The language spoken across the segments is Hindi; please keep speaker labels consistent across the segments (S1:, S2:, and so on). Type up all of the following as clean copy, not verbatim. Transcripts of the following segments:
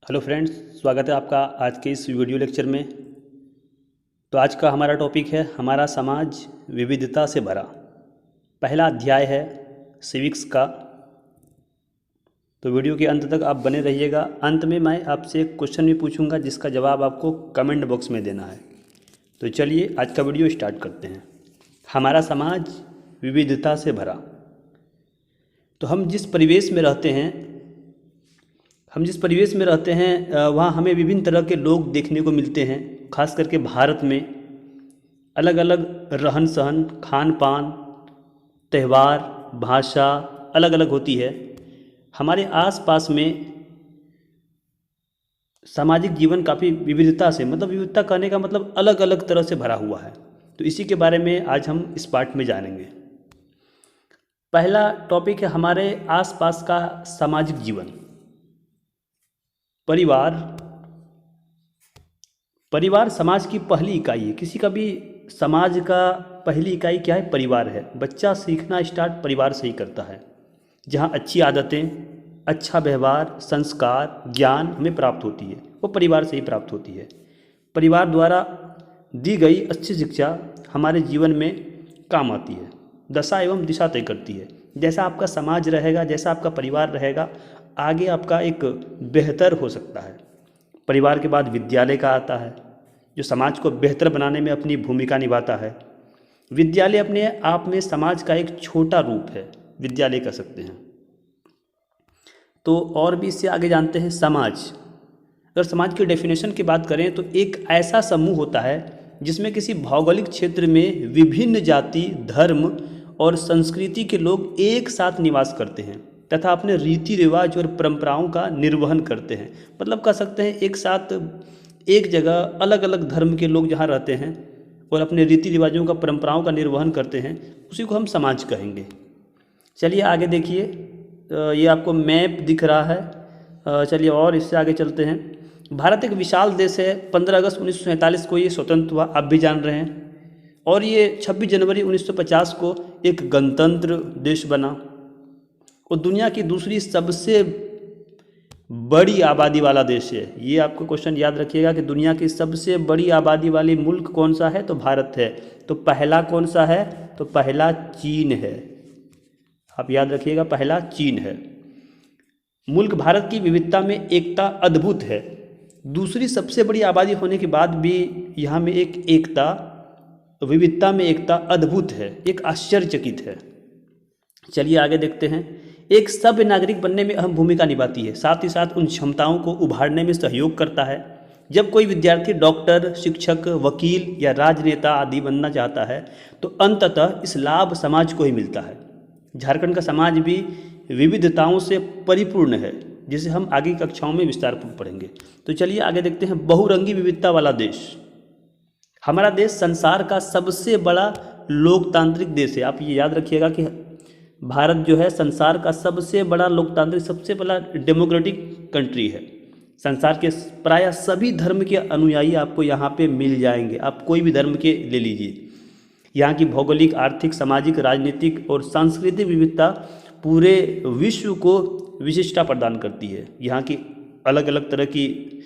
S1: हेलो फ्रेंड्स, स्वागत है आपका आज के इस वीडियो लेक्चर में। तो आज का हमारा टॉपिक है हमारा समाज विविधता से भरा। पहला अध्याय है सिविक्स का। तो वीडियो के अंत तक आप बने रहिएगा। अंत में मैं आपसे एक क्वेश्चन भी पूछूंगा जिसका जवाब आपको कमेंट बॉक्स में देना है। तो चलिए आज का वीडियो स्टार्ट करते हैं। हमारा समाज विविधता से भरा। तो हम जिस परिवेश में रहते हैं वहाँ हमें विभिन्न तरह के लोग देखने को मिलते हैं। खास करके भारत में अलग अलग रहन सहन, खान पान, त्यौहार, भाषा अलग अलग होती है। हमारे आसपास में सामाजिक जीवन काफ़ी विविधता से, विविधता कहने का मतलब अलग अलग तरह से भरा हुआ है। तो इसी के बारे में आज हम इस पार्ट में जानेंगे। पहला टॉपिक है हमारे आसपास का सामाजिक जीवन। परिवार समाज की पहली इकाई है। किसी का भी समाज का पहली इकाई क्या है? परिवार है। बच्चा सीखना स्टार्ट परिवार से ही करता है, जहाँ अच्छी आदतें, अच्छा व्यवहार, संस्कार, ज्ञान हमें प्राप्त होती है, वो परिवार से ही प्राप्त होती है। परिवार द्वारा दी गई अच्छी शिक्षा हमारे जीवन में काम आती है, दशा एवं दिशा तय करती है। जैसा आपका समाज रहेगा, जैसा आपका परिवार रहेगा, आगे आपका एक बेहतर हो सकता है। परिवार के बाद विद्यालय का आता है, जो समाज को बेहतर बनाने में अपनी भूमिका निभाता है। विद्यालय अपने आप में समाज का एक छोटा रूप है, विद्यालय कह सकते हैं। तो और भी इससे आगे जानते हैं समाज। अगर समाज की डेफिनेशन की बात करें तो एक ऐसा समूह होता है जिसमें किसी भौगोलिक क्षेत्र में विभिन्न जाति, धर्म और संस्कृति के लोग एक साथ निवास करते हैं तथा अपने रीति रिवाज और परंपराओं का निर्वहन करते हैं। मतलब कह सकते हैं एक साथ एक जगह अलग अलग धर्म के लोग जहाँ रहते हैं और अपने रीति रिवाजों का, परंपराओं का निर्वहन करते हैं, उसी को हम समाज कहेंगे। चलिए आगे देखिए, ये आपको मैप दिख रहा है। चलिए और इससे आगे चलते हैं। भारत एक विशाल देश है। 15 अगस्त 1947 को ये स्वतंत्र हुआ, आप भी जान रहे हैं। और ये 26 जनवरी 1950 को एक गणतंत्र देश बना और दुनिया की दूसरी सबसे बड़ी आबादी वाला देश है। ये आपको क्वेश्चन याद रखिएगा कि दुनिया की सबसे बड़ी आबादी वाली मुल्क कौन सा है? तो भारत है। तो पहला कौन सा है? तो पहला चीन है। आप याद रखिएगा, पहला चीन है। मुल्क भारत की विविधता में एकता अद्भुत है। दूसरी सबसे बड़ी आबादी होने के बाद भी यहाँ में एक एकता, विविधता में एकता अद्भुत है, एक आश्चर्यचकित है। चलिए आगे देखते हैं। एक सभ्य नागरिक बनने में अहम भूमिका निभाती है, साथ ही साथ उन क्षमताओं को उभारने में सहयोग करता है। जब कोई विद्यार्थी डॉक्टर, शिक्षक, वकील या राजनेता आदि बनना चाहता है तो अंततः इस लाभ समाज को ही मिलता है। झारखंड का समाज भी विविधताओं से परिपूर्ण है, जिसे हम आगे की कक्षाओं में विस्तारपूर्वक पढ़ेंगे। तो चलिए आगे देखते हैं। बहुरंगी विविधता वाला देश। हमारा देश संसार का सबसे बड़ा लोकतांत्रिक देश है। आप ये याद रखिएगा कि भारत जो है संसार का सबसे बड़ा लोकतांत्रिक, सबसे बड़ा डेमोक्रेटिक कंट्री है। संसार के प्रायः सभी धर्म के अनुयायी आपको यहाँ पे मिल जाएंगे। आप कोई भी धर्म के ले लीजिए। यहाँ की भौगोलिक, आर्थिक, सामाजिक, राजनीतिक और सांस्कृतिक विविधता पूरे विश्व को विशिष्टता प्रदान करती है। यहाँ की अलग अलग तरह की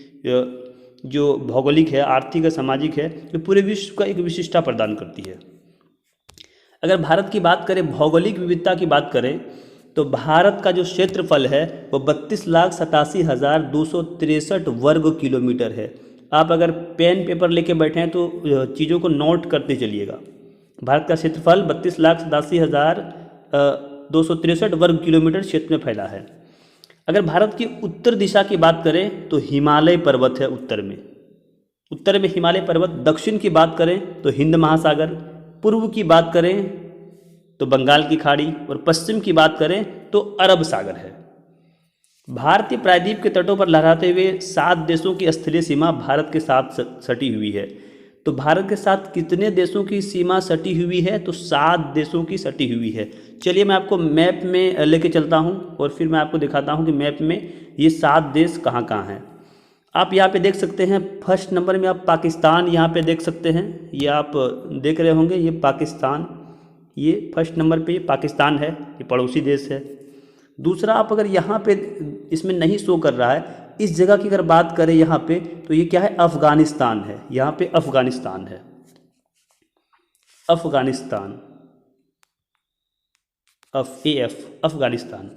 S1: जो भौगोलिक है, आर्थिक है, सामाजिक है, ये पूरे विश्व का एक विशिष्टता प्रदान करती है। अगर भारत की बात करें, भौगोलिक विविधता की बात करें, तो भारत का जो क्षेत्रफल है वो 32,87,263 वर्ग किलोमीटर है। आप अगर पेन पेपर लेके बैठे हैं तो चीज़ों को नोट करते चलिएगा। भारत का क्षेत्रफल 32,87,263 वर्ग किलोमीटर क्षेत्र में फैला है। अगर भारत की उत्तर दिशा की बात करें तो हिमालय पर्वत है उत्तर में हिमालय पर्वत। दक्षिण की बात करें तो हिंद महासागर। पूर्व की बात करें तो बंगाल की खाड़ी और पश्चिम की बात करें तो अरब सागर है। भारतीय प्रायद्वीप के तटों पर लहराते हुए 7 देशों की स्थलीय सीमा भारत के साथ सटी हुई है। तो भारत के साथ कितने देशों की सीमा सटी हुई है? तो 7 देशों की सटी हुई है। चलिए मैं आपको मैप में लेके चलता हूं और फिर मैं आपको दिखाता हूं कि मैप में ये 7 देश कहाँ कहाँ हैं। आप यहाँ पे देख सकते हैं, फर्स्ट नंबर में आप पाकिस्तान यहाँ पे देख सकते हैं। ये आप देख रहे होंगे, ये पाकिस्तान, ये फर्स्ट नंबर पे पाकिस्तान है, ये पड़ोसी देश है। दूसरा, आप अगर यहाँ पे इसमें नहीं शो कर रहा है, इस जगह की अगर बात करें यहाँ पे तो ये क्या है, अफगानिस्तान है। यहाँ पे अफगानिस्तान है, अफगानिस्तान, अफगानिस्तान।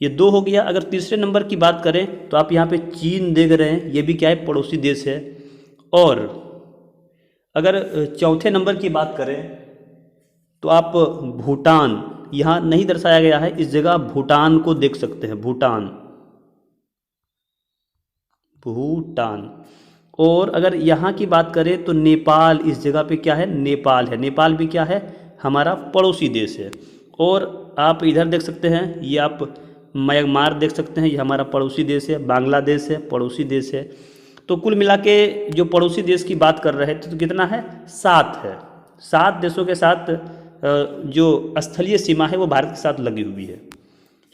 S1: ये दो हो गया। अगर तीसरे नंबर की बात करें तो आप यहाँ पे चीन देख रहे हैं, ये भी क्या है, पड़ोसी देश है। और अगर चौथे नंबर की बात करें तो आप भूटान, यहाँ नहीं दर्शाया गया है, इस जगह भूटान को देख सकते हैं, भूटान, भूटान। और अगर यहाँ की बात करें तो नेपाल, इस जगह पे क्या है, नेपाल है। नेपाल भी क्या है, हमारा पड़ोसी देश है। और आप इधर देख सकते हैं, ये आप म्यांमार देख सकते हैं, ये हमारा पड़ोसी देश है। बांग्लादेश है, पड़ोसी देश है। तो कुल मिला के जो पड़ोसी देश की बात कर रहे थे तो कितना है, 7 है। 7 देशों के साथ जो स्थलीय सीमा है वो भारत के साथ लगी हुई है।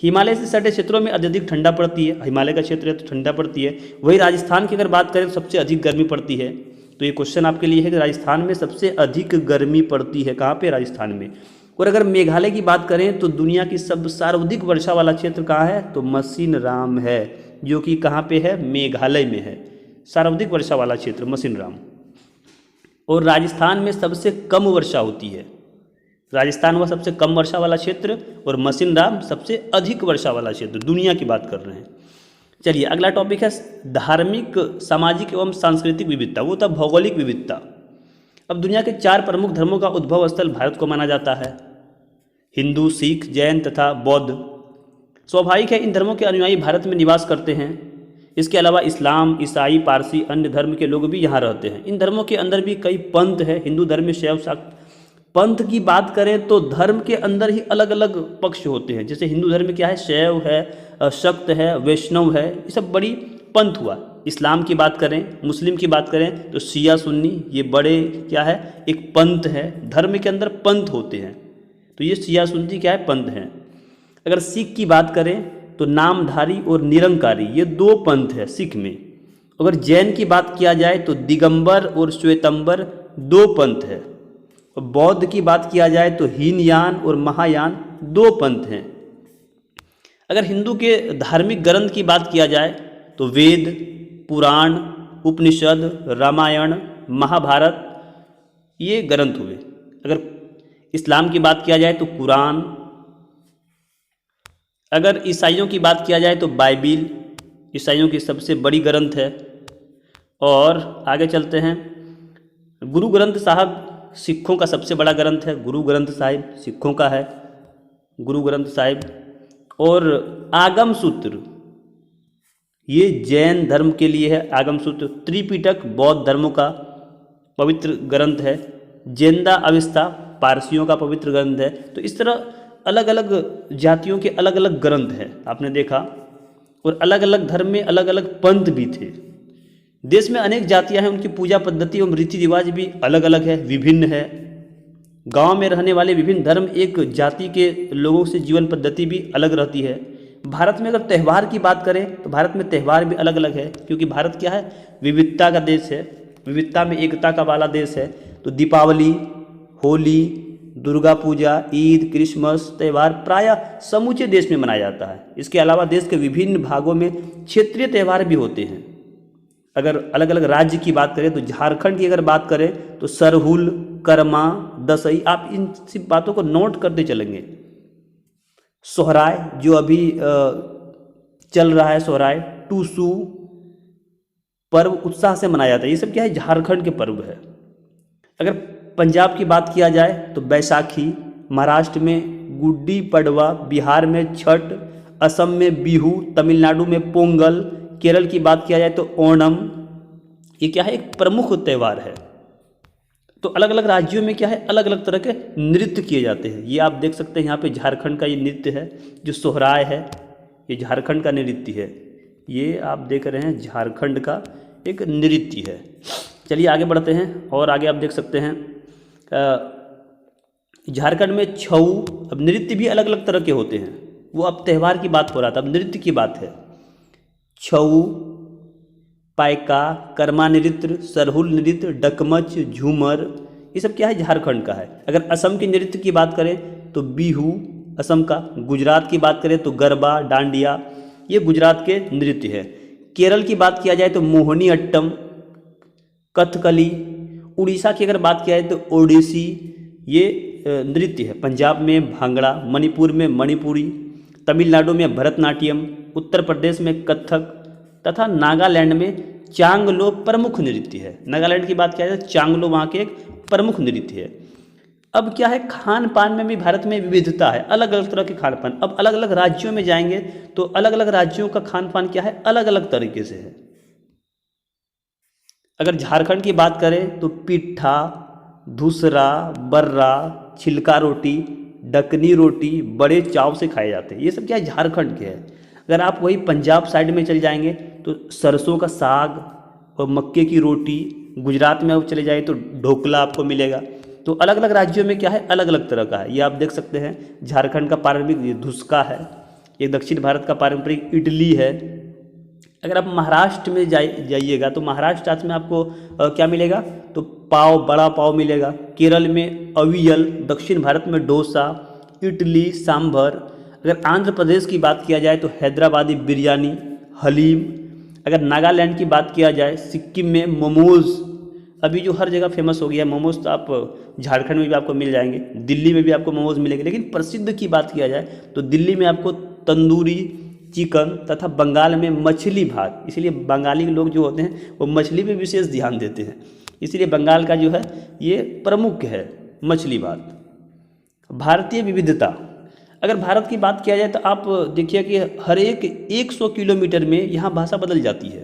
S1: हिमालय से सटे क्षेत्रों में अत्यधिक ठंडा पड़ती है, हिमालय का क्षेत्र है तो ठंडा पड़ती है। वही राजस्थान की अगर बात करें तो सबसे अधिक गर्मी पड़ती है। तो ये क्वेश्चन आपके लिए है कि राजस्थान में सबसे अधिक गर्मी पड़ती है कहाँ पे, राजस्थान में। और अगर मेघालय की बात करें तो दुनिया की सब सर्वाधिक वर्षा वाला क्षेत्र कहाँ है, तो मसिनराम है, जो कि कहाँ पे है, मेघालय में है। सर्वाधिक वर्षा वाला क्षेत्र मसिनराम। और राजस्थान में सबसे कम वर्षा होती है, राजस्थान वह सबसे कम वर्षा वाला क्षेत्र और मसिनराम सबसे अधिक वर्षा वाला क्षेत्र, दुनिया की बात कर रहे हैं। चलिए अगला टॉपिक है धार्मिक, सामाजिक एवं सांस्कृतिक विविधता, वो था भौगोलिक विविधता। अब दुनिया के 4 प्रमुख धर्मों का उद्भव स्थल भारत को माना जाता है, हिंदू, सिख, जैन तथा बौद्ध। स्वाभाविक है इन धर्मों के अनुयायी भारत में निवास करते हैं। इसके अलावा इस्लाम, ईसाई, पारसी, अन्य धर्म के लोग भी यहाँ रहते हैं। इन धर्मों के अंदर भी कई पंथ है। हिंदू धर्म में शैव, शाक्त। पंथ की बात करें तो धर्म के अंदर ही अलग अलग पक्ष होते हैं। जैसे हिंदू धर्म में क्या है, शैव है, शक्त है, वैष्णव है, ये सब बड़ी पंथ हुआ। इस्लाम की बात करें, मुस्लिम की बात करें तो शिया, सुन्नी, ये बड़े क्या है, एक पंथ है। धर्म के अंदर पंथ होते हैं, तो ये शिया सुन्नी क्या है, पंथ हैं। अगर सिख की बात करें तो नामधारी और निरंकारी, ये 2 पंथ है सिख में। अगर जैन की बात किया जाए तो दिगंबर और श्वेतंबर 2 पंथ है। और बौद्ध की बात किया जाए तो हीनयान और महायान 2 पंथ हैं। अगर हिंदू के धार्मिक ग्रंथ की बात किया जाए तो वेद, पुराण, उपनिषद, रामायण, महाभारत, ये ग्रंथ हुए। अगर इस्लाम की बात किया जाए तो कुरान। अगर ईसाइयों की बात किया जाए तो बाइबिल, ईसाइयों की सबसे बड़ी ग्रंथ है। और आगे चलते हैं, गुरु ग्रंथ साहब सिखों का सबसे बड़ा ग्रंथ है। गुरु ग्रंथ साहिब सिखों का है, गुरु ग्रंथ साहिब। और आगम सूत्र, ये जैन धर्म के लिए है आगम सूत्र। त्रिपिटक बौद्ध धर्मों का पवित्र ग्रंथ है। जेंदा अविस्ता पारसियों का पवित्र ग्रंथ है। तो इस तरह अलग अलग जातियों के अलग अलग ग्रंथ हैं, आपने देखा। और अलग अलग धर्म में अलग अलग पंथ भी थे। देश में अनेक जातियां हैं, उनकी पूजा पद्धति एवं रीति रिवाज भी अलग अलग है, विभिन्न है। गांव में रहने वाले विभिन्न धर्म एक जाति के लोगों से जीवन पद्धति भी अलग रहती है। भारत में अगर त्यौहार की बात करें तो भारत में त्यौहार भी अलग अलग है, क्योंकि भारत क्या है, विविधता का देश है, विविधता में एकता का वाला देश है। तो दीपावली, होली, दुर्गा पूजा, ईद, क्रिसमस त्यौहार प्रायः समूचे देश में मनाया जाता है। इसके अलावा देश के विभिन्न भागों में क्षेत्रीय त्यौहार भी होते हैं। अगर अलग अलग राज्य की बात करें तो झारखंड की अगर बात करें तो सरहुल, करमा, दशई, आप इन सब बातों को नोट करते चलेंगे। सोहराय जो अभी चल रहा है, सोहराय, टूसू पर्व उत्साह से मनाया जाता है। ये सब क्या है, झारखंड के पर्व है। अगर पंजाब की बात किया जाए तो बैसाखी, महाराष्ट्र में गुड्डी पड़वा, बिहार में छठ, असम में बिहू, तमिलनाडु में पोंगल, केरल की बात किया जाए तो ओणम। ये क्या है, एक प्रमुख त्यौहार है। तो अलग अलग राज्यों में क्या है, अलग अलग तरह के नृत्य किए जाते हैं। ये आप देख सकते हैं यहाँ पे झारखंड का ये नृत्य है जो सोहराय है, ये झारखंड का नृत्य है। ये आप देख रहे हैं झारखंड का एक नृत्य है। चलिए आगे बढ़ते हैं और आगे आप देख सकते हैं झारखंड में छऊ। अब नृत्य भी अलग अलग तरह के होते हैं, वो अब त्यौहार की बात हो रहा था, अब नृत्य की बात है। छऊ, पायका, कर्मा नृत्य, सरहुल नृत्य, डकमच, झूमर, ये सब क्या है, झारखंड का है। अगर असम के नृत्य की बात करें तो बिहू असम का, गुजरात की बात करें तो गरबा, डांडिया, ये गुजरात के नृत्य है। केरल की बात किया जाए तो मोहिनी अट्टम, कथकली। उड़ीसा की अगर बात किया जाए तो ओडिसी, ये नृत्य है। पंजाब में भांगड़ा, मणिपुर में मणिपुरी, तमिलनाडु में भरतनाट्यम, उत्तर प्रदेश में कथक तथा नागालैंड में चांगलो प्रमुख नृत्य है। नागालैंड की बात किया जाए तो चांगलो वहाँ के एक प्रमुख नृत्य है। अब क्या है, खान पान में भी भारत में विविधता है, अलग अलग तरह के खान पान। अब अलग अलग राज्यों में जाएंगे तो अलग अलग राज्यों का खान पान क्या है, अलग अलग तरीके से है। अगर झारखंड की बात करें तो पिट्ठा, धुसरा, बर्रा, छिलका रोटी, डकनी रोटी बड़े चाव से खाए जाते हैं। ये सब क्या है, झारखंड के हैं। अगर आप वही पंजाब साइड में चले जाएंगे तो सरसों का साग और मक्के की रोटी, गुजरात में आप चले जाए तो ढोकला आपको मिलेगा। तो अलग अलग राज्यों में क्या है, अलग अलग तरह का है। ये आप देख सकते हैं, झारखंड का पारंपरिक धुसका है, ये दक्षिण भारत का पारंपरिक इडली है। अगर आप महाराष्ट्र में जाइएगा तो महाराष्ट्र राज्य में आपको क्या मिलेगा, तो पाव, बड़ा पाव मिलेगा। केरल में अवियल, दक्षिण भारत में डोसा, इडली, सांभर। अगर आंध्र प्रदेश की बात किया जाए तो हैदराबादी बिरयानी, हलीम। अगर नागालैंड की बात किया जाए, सिक्किम में मोमोज, अभी जो हर जगह फेमस हो गया है मोमोज, तो आप झारखंड में भी आपको मिल जाएंगे, दिल्ली में भी आपको मोमोज मिलेंगे। लेकिन प्रसिद्ध की बात किया जाए तो दिल्ली में आपको तंदूरी चिकन तथा बंगाल में मछली भात, इसीलिए बंगाली लोग जो होते हैं वो मछली पे विशेष ध्यान देते हैं, इसीलिए बंगाल का जो है ये प्रमुख है मछली भात। भारतीय विविधता, अगर भारत की बात किया जाए तो आप देखिए कि हर एक 100 किलोमीटर में यहाँ भाषा बदल जाती है।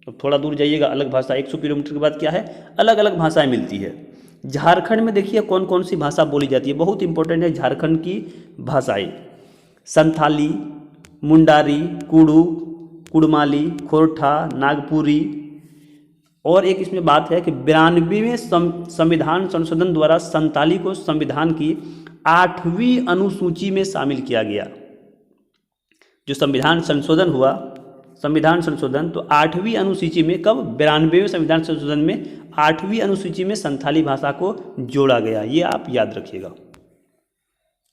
S1: तो थोड़ा दूर जाइएगा अलग भाषा, 100 किलोमीटर के बाद क्या है, अलग अलग भाषाएं मिलती है। झारखंड में देखिए कौन कौन सी भाषा बोली जाती है, बहुत इंपॉर्टेंट है झारखंड की भाषाएं। संथाली, मुंडारी, कुडू, कुड़माली, खोरठा, नागपुरी। और एक इसमें बात है कि 92वें संविधान संशोधन द्वारा संताली को संविधान की 8वीं अनुसूची में शामिल किया गया। जो संविधान संशोधन हुआ, संविधान संशोधन, तो 8वीं अनुसूची में, कब, 92वें संविधान संशोधन में 8वीं अनुसूची में संथाली भाषा को जोड़ा गया। ये आप याद रखिएगा।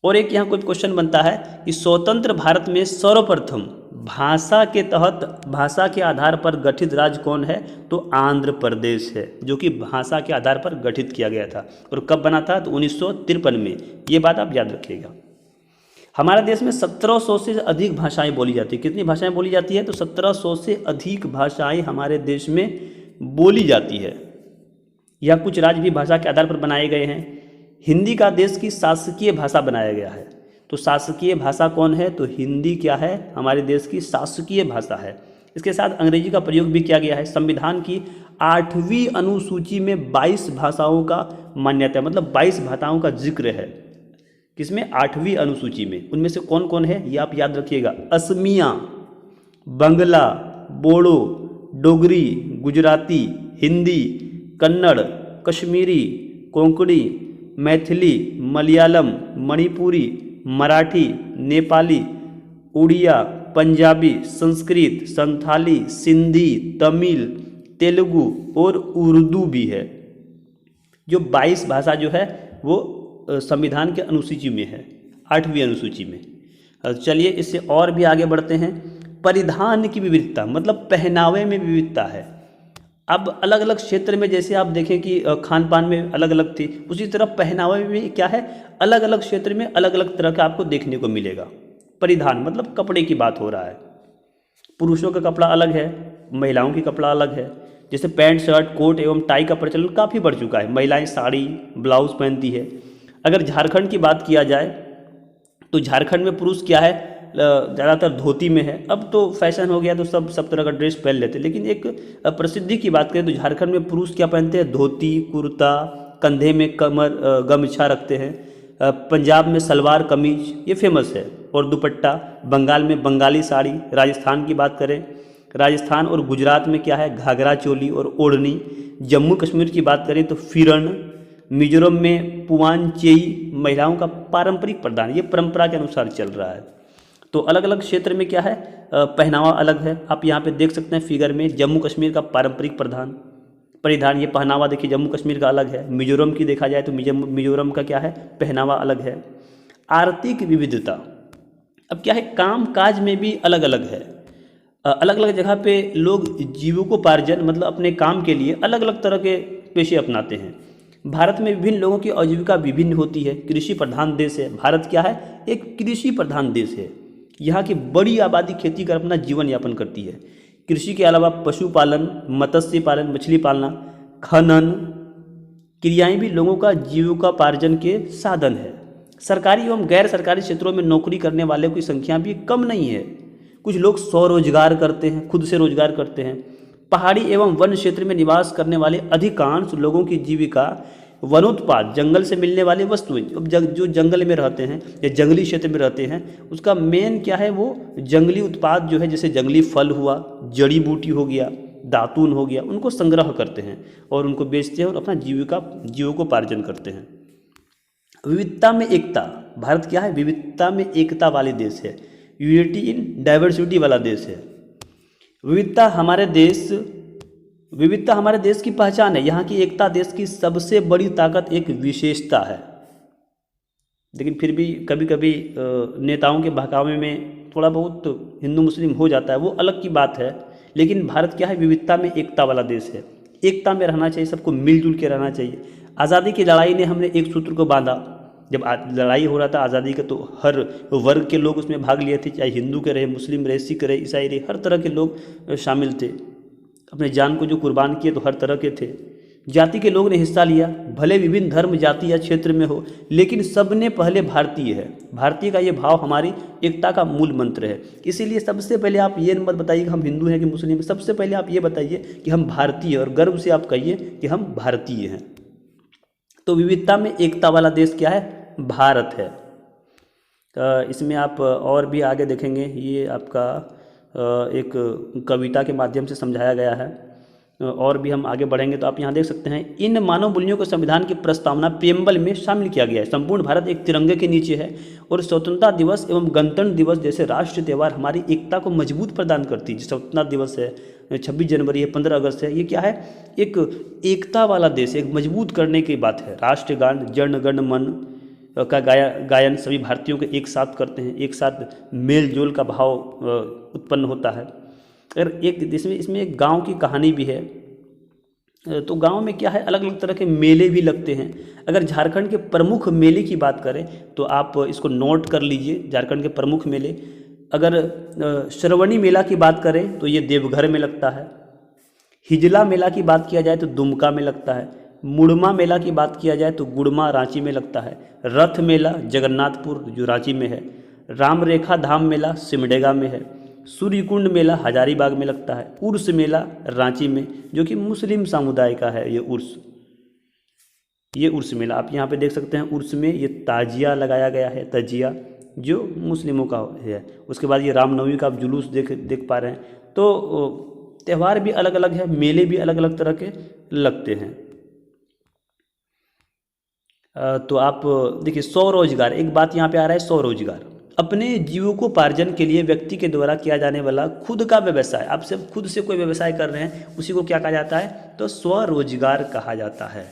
S1: और एक यहाँ कोई क्वेश्चन बनता है कि स्वतंत्र भारत में सर्वप्रथम भाषा के तहत, भाषा के आधार पर गठित राज्य कौन है, तो आंध्र प्रदेश है, जो कि भाषा के आधार पर गठित किया गया था। और कब बना था, तो 1953 में। ये बात आप याद रखिएगा। हमारे देश में 1700 से अधिक भाषाएं बोली जाती है। कितनी भाषाएं बोली जाती है, तो 1700 से अधिक भाषाएं हमारे देश में बोली जाती है। या कुछ राज्य भी भाषा के आधार पर बनाए गए हैं। हिंदी का देश की शासकीय भाषा बनाया गया है। तो शासकीय भाषा कौन है, तो हिंदी क्या है, हमारे देश की शासकीय भाषा है। इसके साथ अंग्रेजी का प्रयोग भी किया गया है। संविधान की 8वीं अनुसूची में 22 भाषाओं का मान्यता है, मतलब 22 भाषाओं का जिक्र है। किसमें, 8वीं अनुसूची में। उनमें से कौन कौन है, ये आप याद रखिएगा। असमिया, बंगला, बोडो, डोगरी, गुजराती, हिंदी, कन्नड़, कश्मीरी, कोंकणी, मैथिली, मलयालम, मणिपुरी, मराठी, नेपाली, उड़िया, पंजाबी, संस्कृत, संथाली, सिंधी, तमिल, तेलुगु और उर्दू भी है। जो 22 भाषा जो है वो संविधान के अनुसूची में है, 8वीं अनुसूची में। चलिए इससे और भी आगे बढ़ते हैं। परिधान की विविधता, मतलब पहनावे में विविधता है। अब अलग अलग क्षेत्र में जैसे आप देखें कि खान पान में अलग अलग थी, उसी तरह पहनावे में क्या है, अलग अलग क्षेत्र में अलग अलग तरह का आपको देखने को मिलेगा। परिधान मतलब कपड़े की बात हो रहा है। पुरुषों का कपड़ा अलग है, महिलाओं की कपड़ा अलग है। जैसे पैंट, शर्ट, कोट एवं टाई का प्रचलन काफ़ी बढ़ चुका है। महिलाएं साड़ी, ब्लाउज पहनती है। अगर झारखंड की बात किया जाए तो झारखंड में पुरुष क्या है, ज़्यादातर धोती में है। अब तो फैशन हो गया तो सब तरह का ड्रेस पहन लेते हैं, लेकिन एक प्रसिद्धि की बात करें तो झारखंड में पुरुष क्या पहनते हैं, धोती, कुर्ता, कंधे में गमछा रखते हैं। पंजाब में सलवार कमीज, ये फेमस है, और दुपट्टा। बंगाल में बंगाली साड़ी। राजस्थान की बात करें, राजस्थान और गुजरात में क्या है, घाघरा चोली और ओढ़नी। जम्मू कश्मीर की बात करें तो फिरन। मिजोरम में पुआनचेई, महिलाओं का पारंपरिक परिधान, ये परंपरा के अनुसार चल रहा है। तो अलग अलग क्षेत्र में क्या है, पहनावा अलग है। आप यहाँ पे देख सकते हैं फिगर में, जम्मू कश्मीर का पारंपरिक परिधान, ये पहनावा देखिए जम्मू कश्मीर का अलग है। मिजोरम की देखा जाए तो मिजोरम का क्या है, पहनावा अलग है। आर्थिक विविधता, अब क्या है, काम काज में भी अलग अलग है। अलग अलग जगह पे लोग जीविकोपार्जन मतलब अपने काम के लिए अलग अलग तरह के पेशे अपनाते हैं। भारत में विभिन्न लोगों की आजीविका विभिन्न होती है। कृषि प्रधान देश है भारत। क्या है? एक कृषि प्रधान देश है। यहाँ की बड़ी आबादी खेती कर अपना जीवन यापन करती है। कृषि के अलावा पशुपालन, मत्स्य पालन, मछली पालना, खनन क्रियाएं भी लोगों का जीविकोपार्जन के साधन है। सरकारी एवं गैर सरकारी क्षेत्रों में नौकरी करने वालों की संख्या भी कम नहीं है। कुछ लोग स्वरोजगार करते हैं, खुद से रोजगार करते हैं। पहाड़ी एवं वन क्षेत्र में निवास करने वाले अधिकांश लोगों की जीविका वनोत्पाद, जंगल से मिलने वाली वस्तुएं। अब जो जंगल में रहते हैं या जंगली क्षेत्र में रहते हैं, उसका मेन क्या है? वो जंगली उत्पाद जो है, जैसे जंगली फल हुआ, जड़ी बूटी हो गया, दातून हो गया, उनको संग्रह करते हैं और उनको बेचते हैं और अपना जीविकोपार्जन करते हैं। विविधता में एकता। भारत क्या है? विविधता में एकता वाले देश है। यूनिटी इन डाइवर्सिटी वाला देश है। विविधता हमारे देश की पहचान है। यहाँ की एकता देश की सबसे बड़ी ताकत, एक विशेषता है। लेकिन फिर भी कभी कभी नेताओं के बहकावे में थोड़ा बहुत हिंदू मुस्लिम हो जाता है, वो अलग की बात है। लेकिन भारत क्या है? विविधता में एकता वाला देश है। एकता में रहना चाहिए, सबको मिलजुल के रहना चाहिए। आज़ादी की लड़ाई ने हमने एक सूत्र को बांधा। जब लड़ाई हो रहा था आज़ादी का, तो हर वर्ग के लोग उसमें भाग लिए थे, चाहे हिंदू के रहे, मुस्लिम रहे, सिख रहे, ईसाई रहे, हर तरह के लोग शामिल थे। अपने जान को जो कुर्बान किए तो हर तरह के थे। जाति के लोग ने हिस्सा लिया, भले विभिन्न धर्म, जाति या क्षेत्र में हो, लेकिन सब ने पहले भारतीय है। भारतीय का ये भाव हमारी एकता का मूल मंत्र है। इसीलिए सबसे पहले आप ये मत बताइए कि हम हिंदू हैं कि मुस्लिम हैं, सबसे पहले आप ये बताइए कि हम भारतीय, और गर्व से आप कहिए कि हम भारतीय हैं। तो विविधता में एकता वाला देश क्या है? भारत है। इसमें आप और भी आगे देखेंगे, ये आपका एक कविता के माध्यम से समझाया गया है। और भी हम आगे बढ़ेंगे तो आप यहाँ देख सकते हैं, इन मानव मूल्यों को संविधान की प्रस्तावना प्रेम्बल में शामिल किया गया है। संपूर्ण भारत एक तिरंगे के नीचे है और स्वतंत्रता दिवस एवं गणतंत्र दिवस जैसे राष्ट्रीय त्यौहार हमारी एकता को मजबूत प्रदान करती है। स्वतंत्रता दिवस है, 26 जनवरी है, 15 अगस्त है, ये क्या है? एक एकता वाला देश, एक मजबूत करने की बात है। राष्ट्रगान, जन गण मन का गायन सभी भारतीयों को एक साथ करते हैं, एक साथ मेल जोल का भाव उत्पन्न होता है। अगर एक इसमें एक गांव की कहानी भी है। तो गांव में क्या है? अलग अलग तरह के मेले भी लगते हैं। अगर झारखंड के प्रमुख मेले की बात करें तो आप इसको नोट कर लीजिए, झारखंड के प्रमुख मेले। अगर श्रवणी मेला की बात करें तो ये देवघर में लगता है। हिजला मेला की बात किया जाए तो दुमका में लगता है। मुड़मा मेला की बात किया जाए तो गुड़मा रांची में लगता है। रथ मेला जगन्नाथपुर जो रांची में है। राम रेखा धाम मेला सिमडेगा में है। सूर्यकुंड मेला हजारीबाग में लगता है। उर्स मेला रांची में, जो कि मुस्लिम समुदाय का है। ये उर्स मेला आप यहाँ पे देख सकते हैं। उर्स में ये ताजिया लगाया गया है, तजिया जो मुस्लिमों का है। उसके बाद ये रामनवमी का आप जुलूस देख पा रहे हैं। तो त्यौहार भी अलग अलग है, मेले भी अलग अलग तरह के लगते हैं। तो आप देखिए, स्वरोजगार, एक बात यहाँ पे आ रहा है, स्वरोजगार। अपने जीविकोपार्जन के लिए व्यक्ति के द्वारा किया जाने वाला खुद का व्यवसाय। आप सब खुद से कोई व्यवसाय कर रहे हैं, उसी को क्या कहा जाता है? तो स्वरोजगार कहा जाता है।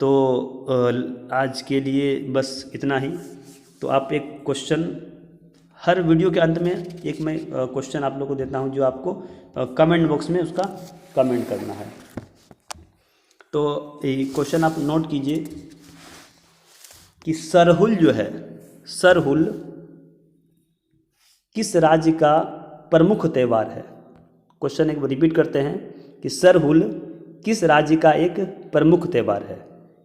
S1: तो आज के लिए बस इतना ही। तो आप एक क्वेश्चन, हर वीडियो के अंत में एक मैं क्वेश्चन आप लोगों को देता हूं, जो आपको कमेंट बॉक्स में उसका कमेंट करना है। तो ये क्वेश्चन आप नोट कीजिए कि सरहुल जो है, सरहुल किस राज्य का प्रमुख त्यौहार है? क्वेश्चन एक रिपीट करते हैं कि सरहुल किस राज्य का एक प्रमुख त्यौहार है?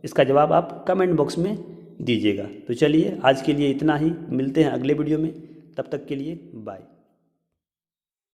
S1: इसका जवाब आप कमेंट बॉक्स में दीजिएगा। तो चलिए आज के लिए इतना ही, मिलते हैं अगले वीडियो में, तब तक के लिए बाय।